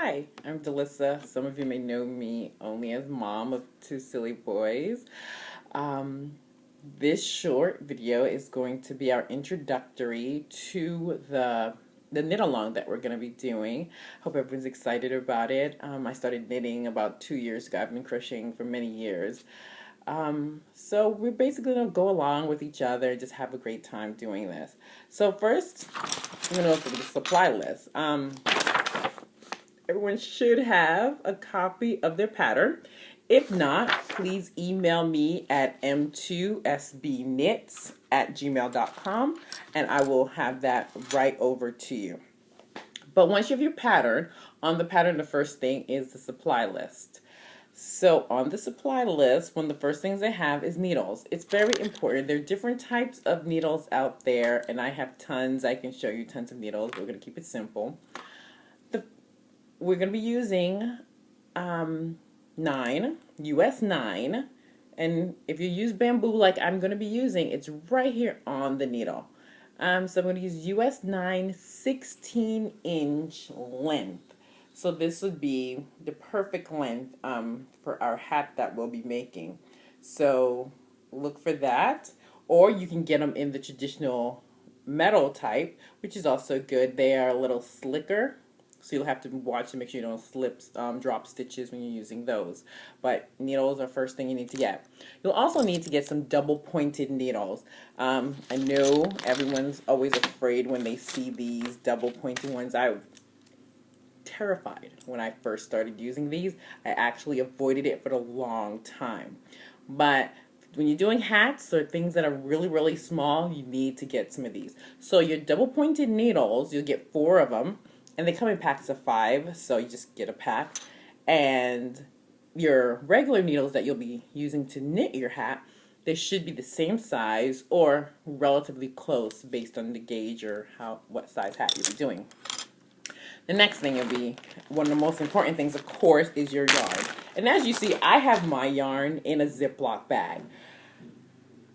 Hi, I'm Delissa. Some of you may know me only as mom of two silly boys. Um, this short video is going to be our introductory to the knit along that we're going to be doing. Hope everyone's excited about it. I started knitting about 2 years ago. I've been crocheting for many years. So we're basically going to go along with each other and just have a great time doing this. So first, I'm going to look at the supply list. Everyone should have a copy of their pattern. If not, please email me at m2sbknits@gmail.com and I will have that right over to you. But once you have your pattern, on the pattern, the first thing is the supply list. So on the supply list, one of the first things I have is needles. It's very important. There are different types of needles out there, and I have tons. I can show you tons of needles. We're going to keep it simple. We're going to be using 9, US 9, and if you use bamboo like I'm going to be using, it's right here on the needle. So I'm going to use US 9 16-inch length. So this would be the perfect length for our hat that we'll be making. So look for that, or you can get them in the traditional metal type, which is also good. They are a little slicker, so you'll have to watch to make sure you don't drop stitches when you're using those. But needles are first thing you need to get. You'll also need to get some double pointed needles. I know everyone's always afraid when they see these double pointed ones. I was terrified when I first started using these. I actually avoided it for a long time. But when you're doing hats or things that are really, really small, you need to get some of these. So your double pointed needles, you'll get 4 of them. And they come in packs of 5, so you just get a pack. And your regular needles that you'll be using to knit your hat, they should be the same size or relatively close based on the gauge or what size hat you'll be doing. The next thing will be, one of the most important things, of course, is your yarn. And as you see, I have my yarn in a Ziploc bag.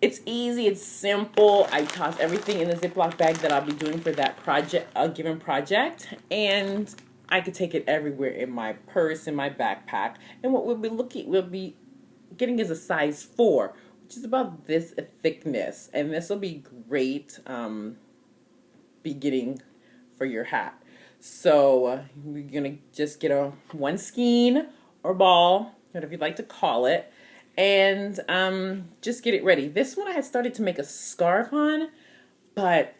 It's easy, it's simple. I toss everything in the Ziploc bag that I'll be doing for that project, a given project, and I could take it everywhere in my purse, in my backpack. And what we'll be getting is a size 4, which is about this thickness, and this will be great beginning for your hat. So we're gonna just get one skein or ball, whatever you'd like to call it. And just get it ready. This one I had started to make a scarf on, but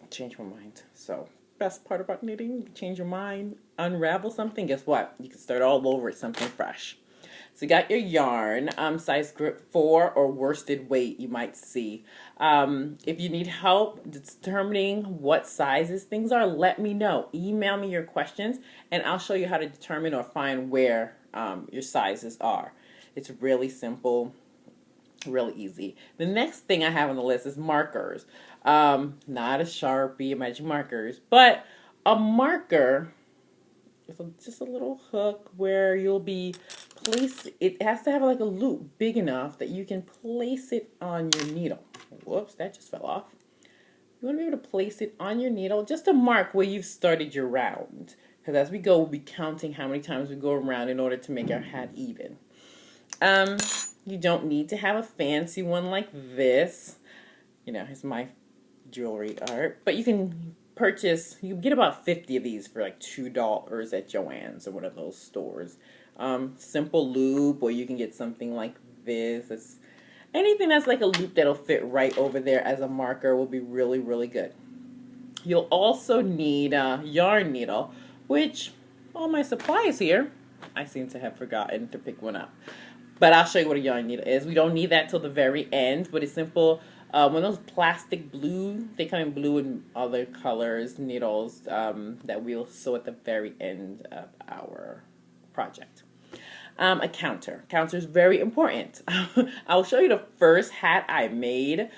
I changed my mind. So best part about knitting, you change your mind, unravel something, guess what? You can start all over with something fresh. So you got your yarn, size 4 or worsted weight you might see. If you need help determining what sizes things are, let me know. Email me your questions and I'll show you how to determine or find where your sizes are. It's really simple, really easy. The next thing I have on the list is markers. Not a Sharpie, a magic markers, but a marker is just a little hook where you'll be it has to have like a loop big enough that you can place it on your needle. Whoops, that just fell off. You want to be able to place it on your needle just to mark where you've started your round. Because as we go, we'll be counting how many times we go around in order to make our hat even. You don't need to have a fancy one like this. You know, it's my jewelry art. But you can get about 50 of these for like $2 at Joann's or one of those stores. Simple loop, or you can get something like this. Anything that's like a loop that'll fit right over there as a marker will be really, really good. You'll also need a yarn needle, which all my supply is here. I seem to have forgotten to pick one up. But I'll show you what a yarn needle is. We don't need that till the very end, but it's simple. One of those plastic blue, they come in blue and other colors, needles that we'll sew at the very end of our project. A counter. Counter is very important. I'll show you the first hat I made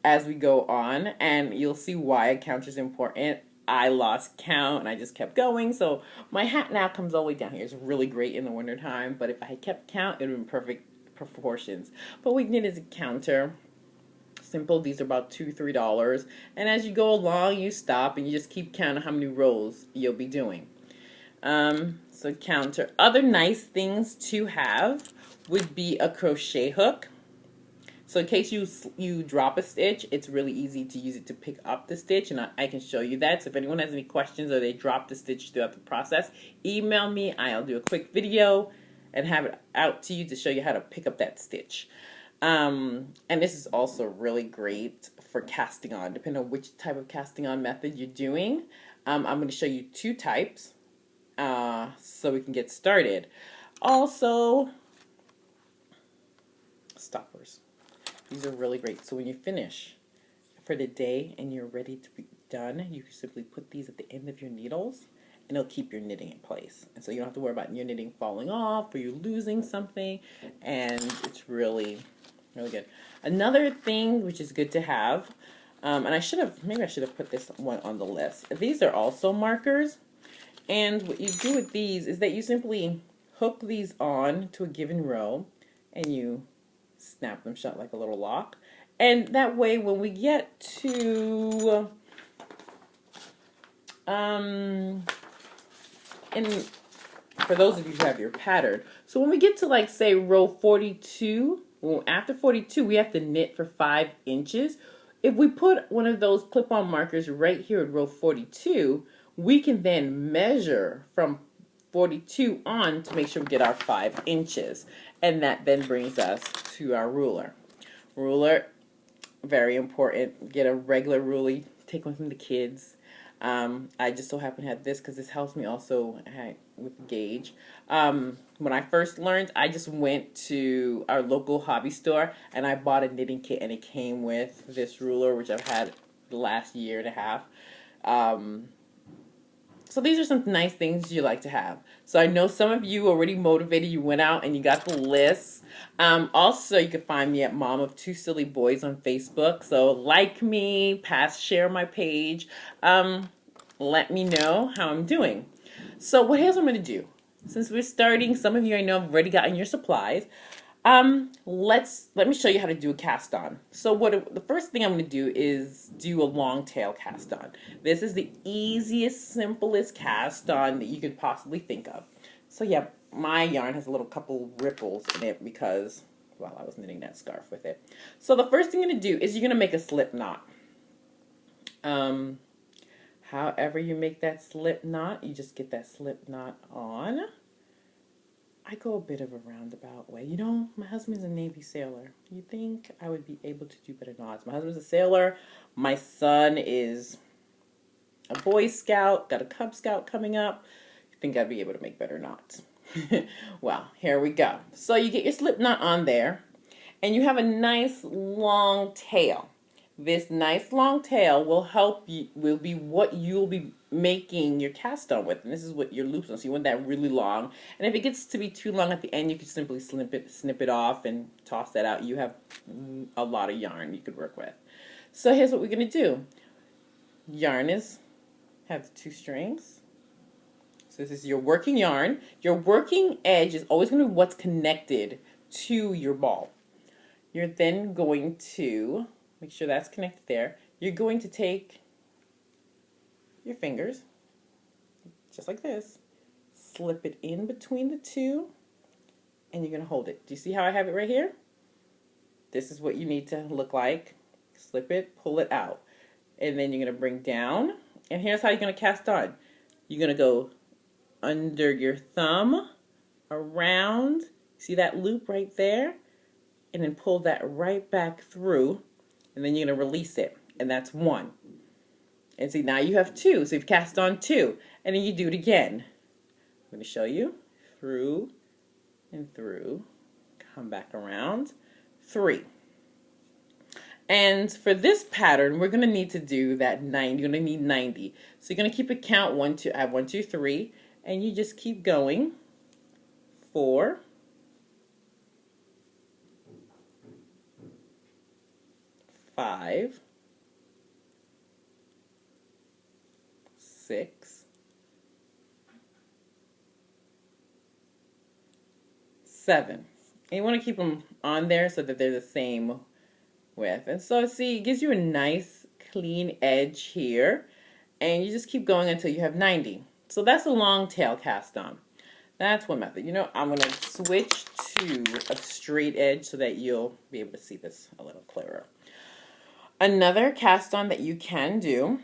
as we go on, and you'll see why a counter is important. I lost count and I just kept going, so my hat now comes all the way down here. It's really great in the winter time, but if I had kept count, it would have been perfect proportions. But what we need is a counter. Simple. These are about $2-3, and as you go along, you stop and you just keep counting how many rows you'll be doing. So counter. Other nice things to have would be a crochet hook. So in case you drop a stitch, it's really easy to use it to pick up the stitch, and I can show you that. So if anyone has any questions or they drop the stitch throughout the process, email me. I'll do a quick video and have it out to you to show you how to pick up that stitch. And this is also really great for casting on, depending on which type of casting on method you're doing. I'm going to show you two types so we can get started. Also, stoppers. These are really great. So when you finish for the day and you're ready to be done, you can simply put these at the end of your needles and it'll keep your knitting in place. And so you don't have to worry about your knitting falling off or you losing something, and it's really, really good. Another thing which is good to have, and maybe I should have put this one on the list. These are also markers, and what you do with these is that you simply hook these on to a given row and you snap them shut like a little lock. And that way when we get to and for those of you who have your pattern, so when we get to, like, say row 42, well, after 42 we have to knit for 5 inches. If we put one of those clip-on markers right here at row 42, we can then measure from 42 on to make sure we get our 5 inches. And that then brings us to our ruler. Ruler, very important. Get a regular ruler. Take one from the kids. I just so happen to have this because this helps me also with gauge. When I first learned, I just went to our local hobby store and I bought a knitting kit, and it came with this ruler, which I've had the last year and a half. So these are some nice things you like to have. So I know some of you already motivated. You went out and you got the list. Also, you can find me at Mom of Two Silly Boys on Facebook. So like me, share my page. Let me know how I'm doing. So here's what I'm going to do. Since we're starting, some of you I know have already gotten your supplies. Let me show you how to do a cast on. So the first thing I'm going to do is do a long tail cast on. This is the easiest, simplest cast on that you could possibly think of. So yeah, my yarn has a couple ripples in it because, well, I was knitting that scarf with it. So the first thing you're going to do is you're going to make a slip knot. However you make that slip knot, you just get that slip knot on. I go a bit of a roundabout way. You know, my husband's a Navy sailor. You think I would be able to do better knots. My husband's a sailor. My son is a Boy Scout, got a Cub Scout coming up. You think I'd be able to make better knots. Well, here we go. So you get your slip knot on there, and you have a nice long tail. This nice long tail will be what you'll be making your cast on with, and this is what your loops on. So you want that really long, and if it gets to be too long at the end, you can simply snip it off and toss that out. You have a lot of yarn you could work with. So here's what we're gonna do. Yarn have the 2 strings. So this is your working yarn. Your working edge is always gonna be what's connected to your ball. You're then going to make sure that's connected there. You're going to take your fingers, just like this, slip it in between the 2, and you're going to hold it. Do you see how I have it right here? This is what you need to look like. Slip it, pull it out. And then you're going to bring down, and here's how you're going to cast on. You're going to go under your thumb, around, see that loop right there? And then pull that right back through. And then you're going to release it. And that's 1. And see, now you have 2. So you've cast on 2. And then you do it again. I'm going to show you. Through and through. Come back around. 3. And for this pattern, we're going to need to do that 90. You're going to need 90. So you're going to keep a count. 1, 2, I have 1, 2, 3. And you just keep going. 4. 5, 6, 7. And you want to keep them on there so that they're the same width. And so see, it gives you a nice clean edge here. And you just keep going until you have 90. So that's a long tail cast on. That's one method. You know, I'm going to switch to a straight edge so that you'll be able to see this a little clearer. Another cast on that you can do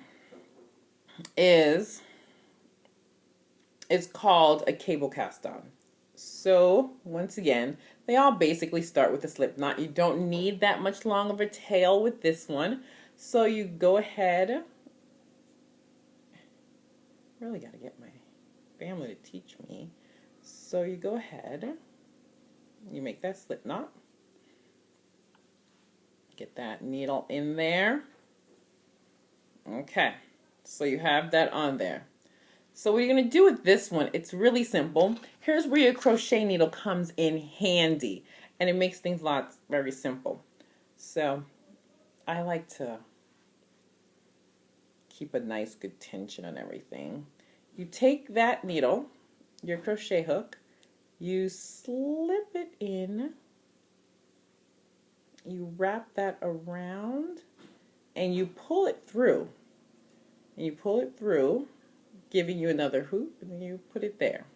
is, it's called a cable cast on. So once again, they all basically start with a slip knot. You don't need that much long of a tail with this one. So you go ahead, really got to get my family to teach me. So you go ahead, you make that slip knot, get that needle in there. Okay, so you have that on there. So what you're going to do with this one, it's really simple. Here's where your crochet needle comes in handy, and it makes things very simple. So I like to keep a nice good tension on everything. You take that needle, your crochet hook, you slip it in, you wrap that around, and you pull it through. And you pull it through, giving you another hoop, and then you put it there.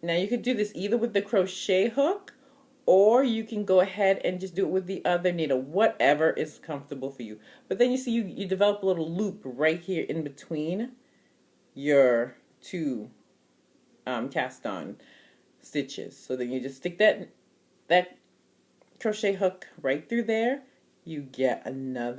Now you could do this either with the crochet hook, or you can go ahead and just do it with the other needle, whatever is comfortable for you. But then you see you develop a little loop right here in between your two cast on stitches. So then you just stick that crochet hook right through there. You get another